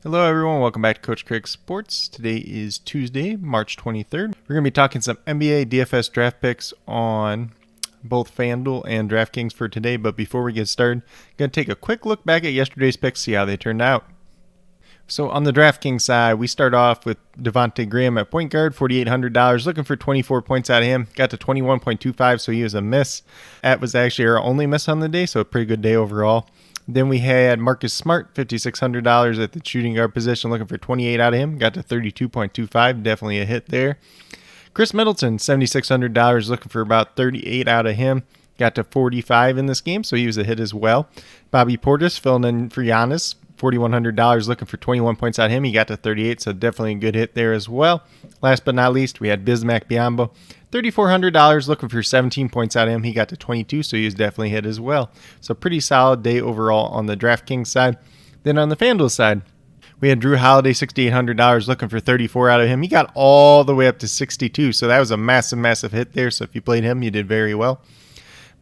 Hello everyone, welcome back to Coach Craig Sports. Today is Tuesday, March 23rd. We're going to be talking some NBA DFS draft picks on both FanDuel and Draft Kings for today, but before we get started, I'm going to take a quick look back at yesterday's picks, see how they turned out. So on the DraftKings side, we start off with Devontae Graham at point guard, $4,800, looking for 24 points out of him. Got to 21.25, so he was a miss. That was actually our only miss on the day, so a pretty good day overall. Then we had Marcus Smart, $5,600 at the shooting guard position, looking for 28 out of him. Got to 32.25, definitely a hit there. Chris Middleton, $7,600, looking for about 38 out of him. Got to 45 in this game, so he was a hit as well. Bobby Portis filling in for Giannis, $4,100, looking for 21 points out of him. He got to 38, so definitely a good hit there as well. Last but not least, we had Bismack Biyombo, $3,400, looking for 17 points out of him. He got to 22, so he was definitely hit as well. So pretty solid day overall on the DraftKings side. Then on the FanDuel side, we had Drew Holiday, $6,800, looking for 34 out of him. He got all the way up to 62, so that was a massive hit there. So if you played him, you did very well.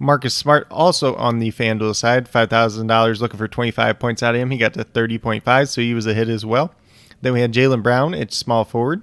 Marcus Smart also on the FanDuel side, $5,000, looking for 25 points out of him. He got to 30.5, so he was a hit as well. Then we had Jaylen Brown at small forward,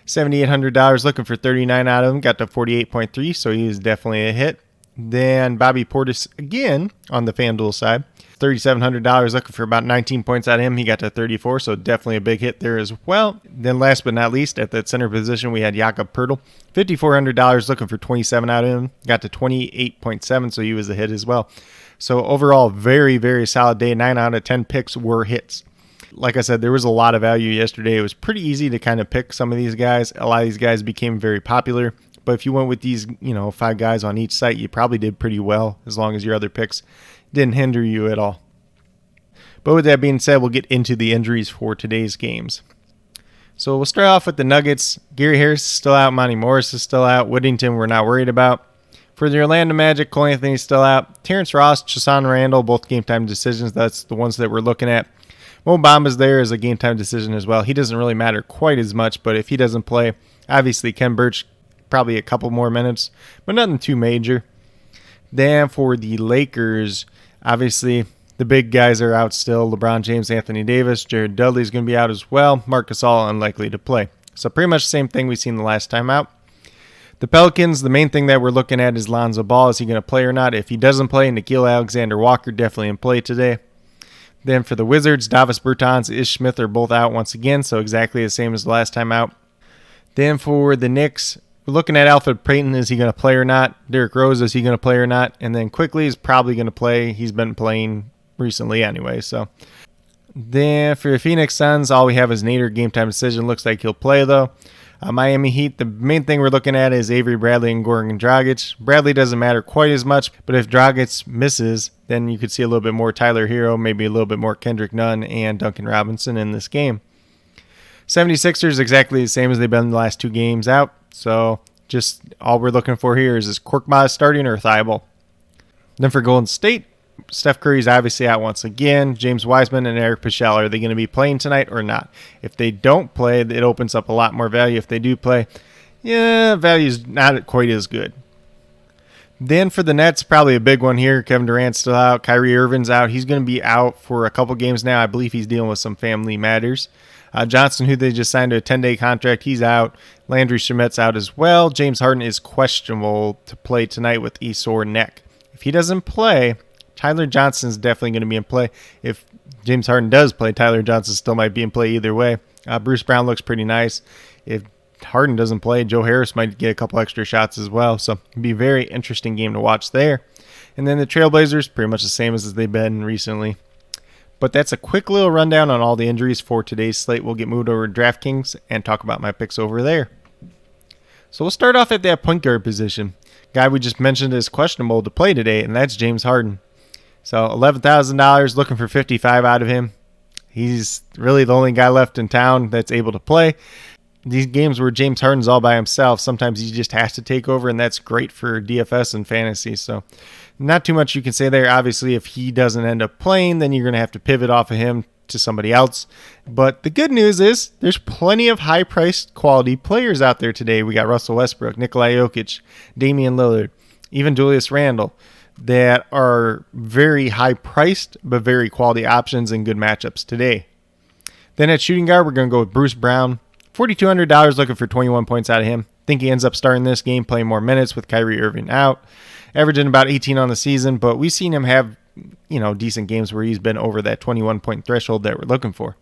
$7,800, looking for 39 out of him. Got to 48.3, so he was definitely a hit. Then Bobby Portis again on the FanDuel side, $3,700, looking for about 19 points out of him. He got to 34, so definitely a big hit there as well. Then last but not least, at that center position, we had Jakob Poeltl, $5,400, looking for 27 out of him. Got to 28.7, so he was a hit as well. So overall, very solid day. 9 out of 10 picks were hits. Like I said, there was a lot of value yesterday. It was pretty easy to kind of pick some of these guys. A lot of these guys became very popular. But if you went with these, 5 guys on each site, you probably did pretty well as long as your other picks didn't hinder you at all. But with that being said, we'll get into the injuries for today's games. So we'll start off with the Nuggets. Gary Harris is still out. Monty Morris is still out. Whittington we're not worried about. For the Orlando Magic, Cole Anthony's still out. Terrence Ross, Chasson Randall, both game time decisions. That's the ones that we're looking at. Mo Bamba's there as a game time decision as well. He doesn't really matter quite as much, but if he doesn't play, obviously Ken Birch, probably a couple more minutes, but nothing too major. Then for the Lakers, obviously the big guys are out still. LeBron James, Anthony Davis, Jared Dudley's going to be out as well. Marc Gasol unlikely to play. So pretty much the same thing we seen the last time out. The Pelicans, the main thing that we're looking at is Lonzo Ball. Is he going to play or not? If he doesn't play, Nickeil Alexander-Walker definitely in play today. Then for the Wizards, Davis Bertans, Ish Smith are both out once again, so exactly the same as the last time out. Then for the Knicks, we're looking at Alfred Payton. Is he going to play or not? Derrick Rose, is he going to play or not? And then Quickly is probably going to play. He's been playing recently anyway. So then for the Phoenix Suns, all we have is Nader game time decision. Looks like he'll play though. Miami Heat, the main thing we're looking at is Avery Bradley and Goran Dragic. Bradley doesn't matter quite as much, but if Dragic misses, then you could see a little bit more Tyler Hero, maybe a little bit more Kendrick Nunn and Duncan Robinson in this game. 76ers exactly the same as they've been the last 2 games out. So just all we're looking for here is Korkmaz starting or Thibault. Then for Golden State, Steph Curry's obviously out once again. James Wiseman and Eric Paschall, are they going to be playing tonight or not? If they don't play, it opens up a lot more value. If they do play, value's not quite as good. Then for the Nets, probably a big one here. Kevin Durant's still out. Kyrie Irving's out. He's going to be out for a couple games now. I believe he's dealing with some family matters. Johnson, who they just signed to a 10-day contract, he's out. Landry Shamet's out as well. James Harden is questionable to play tonight with a sore neck. If he doesn't play, Tyler Johnson's definitely going to be in play. If James Harden does play, Tyler Johnson still might be in play either way. Bruce Brown looks pretty nice. If Harden doesn't play, Joe Harris might get a couple extra shots as well. So it'll be a very interesting game to watch there. And then the Trailblazers, pretty much the same as they've been recently. But that's a quick little rundown on all the injuries for today's slate. We'll get moved over to DraftKings and talk about my picks over there. So we'll start off at that point guard position. Guy we just mentioned is questionable to play today, and that's James Harden. So $11,000, looking for 55 out of him. He's really the only guy left in town that's able to play. These games where James Harden's all by himself, sometimes he just has to take over, and that's great for DFS and fantasy. So not too much you can say there. Obviously, if he doesn't end up playing, then you're going to have to pivot off of him to somebody else. But the good news is there's plenty of high-priced quality players out there today. We got Russell Westbrook, Nikola Jokic, Damian Lillard, even Julius Randle, that are very high-priced but very quality options and good matchups today. Then at shooting guard, we're going to go with Bruce Brown. $4,200 looking for 21 points out of him. Think he ends up starting this game, playing more minutes with Kyrie Irving out. Averaging about 18 on the season, but we've seen him have, decent games where he's been over that 21-point threshold that we're looking for.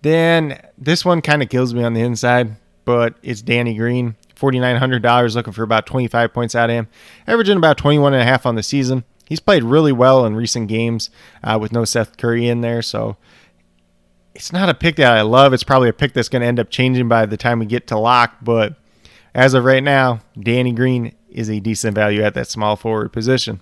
Then this one kind of kills me on the inside, but it's Danny Green. $4,900 looking for about 25 points out of him. Averaging about 21.5 on the season. He's played really well in recent games with no Seth Curry in there, so it's not a pick that I love. It's probably a pick that's going to end up changing by the time we get to lock, but as of right now, Danny Green is a decent value at that small forward position.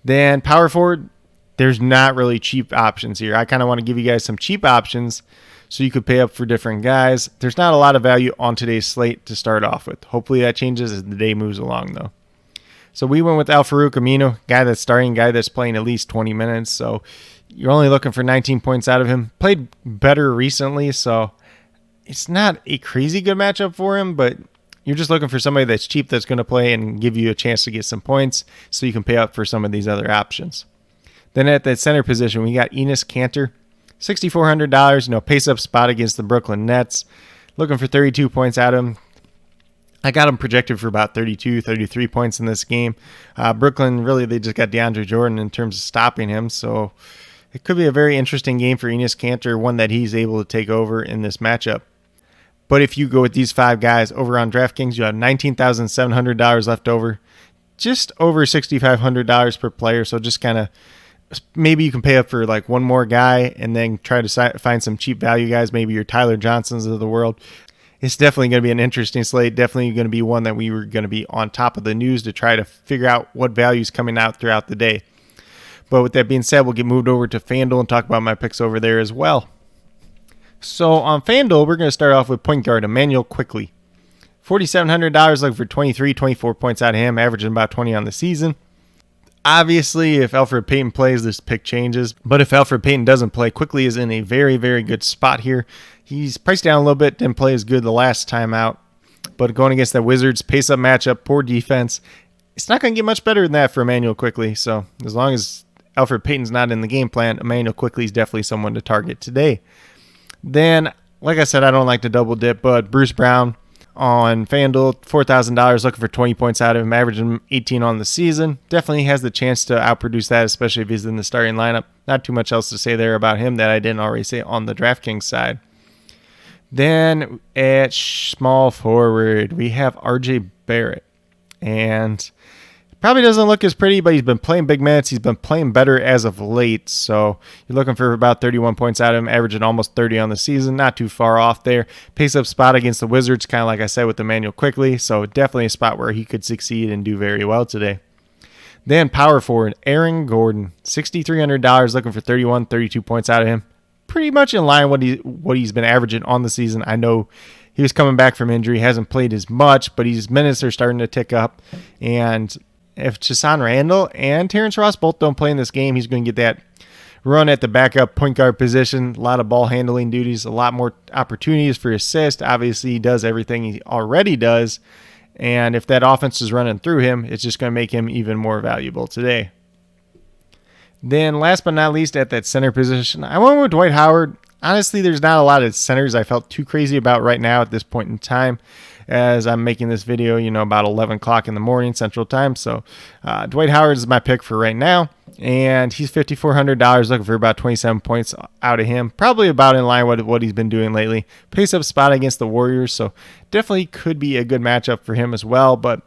Then power forward, there's not really cheap options here. I kind of want to give you guys some cheap options so you could pay up for different guys. There's not a lot of value on today's slate to start off with. Hopefully that changes as the day moves along, though. So we went with Al-Farouq Aminu, guy that's starting, guy that's playing at least 20 minutes. So you're only looking for 19 points out of him. Played better recently, so it's not a crazy good matchup for him, but you're just looking for somebody that's cheap that's going to play and give you a chance to get some points so you can pay up for some of these other options. Then at that center position, we got Enes Kanter, $6,400, pace-up spot against the Brooklyn Nets. Looking for 32 points out of him. I got him projected for about 32, 33 points in this game. Brooklyn, really, they just got DeAndre Jordan in terms of stopping him, so it could be a very interesting game for Enes Kanter, one that he's able to take over in this matchup. But if you go with these 5 guys over on DraftKings, you have $19,700 left over, just over $6,500 per player. So just kind of maybe you can pay up for like one more guy and then try to find some cheap value guys, maybe your Tyler Johnsons of the world. It's definitely going to be an interesting slate, definitely going to be one that we were going to be on top of the news to try to figure out what value is coming out throughout the day. But with that being said, we'll get moved over to FanDuel and talk about my picks over there as well. So on FanDuel, we're going to start off with point guard Immanuel Quickley. $4,700 looking for 23, 24 points out of him, averaging about 20 on the season. Obviously, if Elfrid Payton plays, this pick changes. But if Elfrid Payton doesn't play, Quickley is in a very, very good spot here. He's priced down a little bit, didn't play as good the last time out. But going against the Wizards, pace-up matchup, poor defense, it's not going to get much better than that for Immanuel Quickley. So as long as Elfrid Payton's not in the game plan, Immanuel Quickley is definitely someone to target today. Then, like I said, I don't like to double dip, but Bruce Brown on FanDuel, $4,000 looking for 20 points out of him, averaging 18 on the season. Definitely has the chance to outproduce that, especially if he's in the starting lineup. Not too much else to say there about him that I didn't already say on the DraftKings side. Then at small forward, we have RJ Barrett. And probably doesn't look as pretty, but he's been playing big minutes. He's been playing better as of late. So you're looking for about 31 points out of him, averaging almost 30 on the season. Not too far off there. Pace-up spot against the Wizards, kind of like I said with Immanuel Quickley. So definitely a spot where he could succeed and do very well today. Then power forward, Aaron Gordon, $6,300 looking for 31, 32 points out of him. Pretty much in line with what he's been averaging on the season. I know he was coming back from injury, hasn't played as much, but his minutes are starting to tick up. And if Chasson Randle and Terrence Ross both don't play in this game, he's going to get that run at the backup point guard position. A lot of ball handling duties, a lot more opportunities for assist. Obviously, he does everything he already does. And if that offense is running through him, it's just going to make him even more valuable today. Then last but not least, at that center position, I went with Dwight Howard. Honestly, there's not a lot of centers I felt too crazy about right now at this point in time, as I'm making this video, about 11 o'clock in the morning Central Time. So Dwight Howard is my pick for right now, and he's $5,400 looking for about 27 points out of him. Probably about in line with what he's been doing lately. Pace-up spot against the Warriors, so definitely could be a good matchup for him as well. But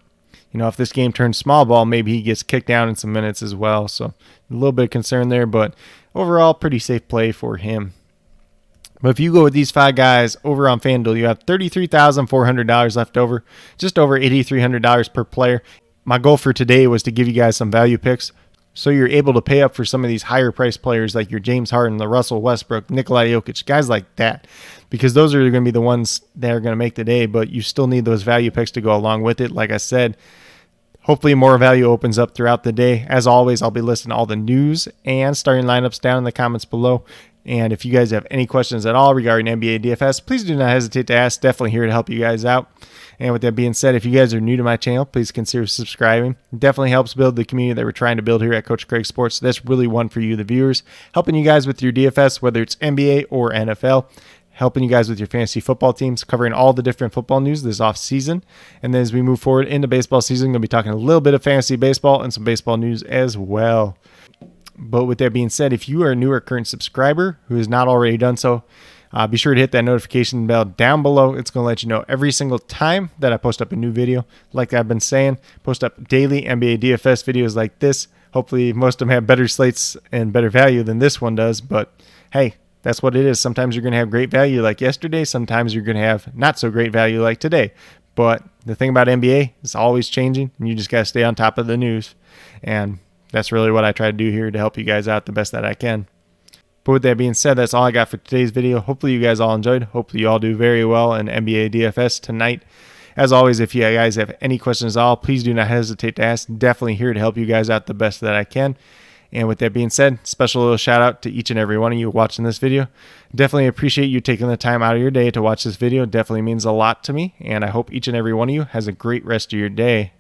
if this game turns small ball, maybe he gets kicked down in some minutes as well. So a little bit of concern there, but overall, pretty safe play for him. But if you go with these 5 guys over on FanDuel, you have $33,400 left over, just over $8,300 per player. My goal for today was to give you guys some value picks so you're able to pay up for some of these higher priced players like your James Harden, the Russell Westbrook, Nikola Jokic, guys like that, because those are going to be the ones that are going to make the day, but you still need those value picks to go along with it. Like I said, hopefully more value opens up throughout the day. As always, I'll be listing all the news and starting lineups down in the comments below. And if you guys have any questions at all regarding NBA DFS, please do not hesitate to ask. Definitely here to help you guys out. And with that being said, if you guys are new to my channel, please consider subscribing. It definitely helps build the community that we're trying to build here at Coach Craig Sports. That's really one for you, the viewers, helping you guys with your DFS, whether it's NBA or NFL, helping you guys with your fantasy football teams, covering all the different football news this off season. And then as we move forward into baseball season, I'm going to be talking a little bit of fantasy baseball and some baseball news as well. But with that being said, if you are a new or current subscriber who has not already done so, be sure to hit that notification bell down below. It's going to let you know every single time that I post up a new video. Like I've been saying, post up daily NBA DFS videos like this. Hopefully most of them have better slates and better value than this one does. But hey, that's what it is. Sometimes you're going to have great value like yesterday. Sometimes you're going to have not so great value like today. But the thing about NBA, it's always changing, and you just got to stay on top of the news. And that's really what I try to do here to help you guys out the best that I can. But with that being said, that's all I got for today's video. Hopefully you guys all enjoyed. Hopefully you all do very well in NBA DFS tonight. As always, if you guys have any questions at all, please do not hesitate to ask. Definitely here to help you guys out the best that I can. And with that being said, special little shout out to each and every one of you watching this video. Definitely appreciate you taking the time out of your day to watch this video. It definitely means a lot to me. And I hope each and every one of you has a great rest of your day.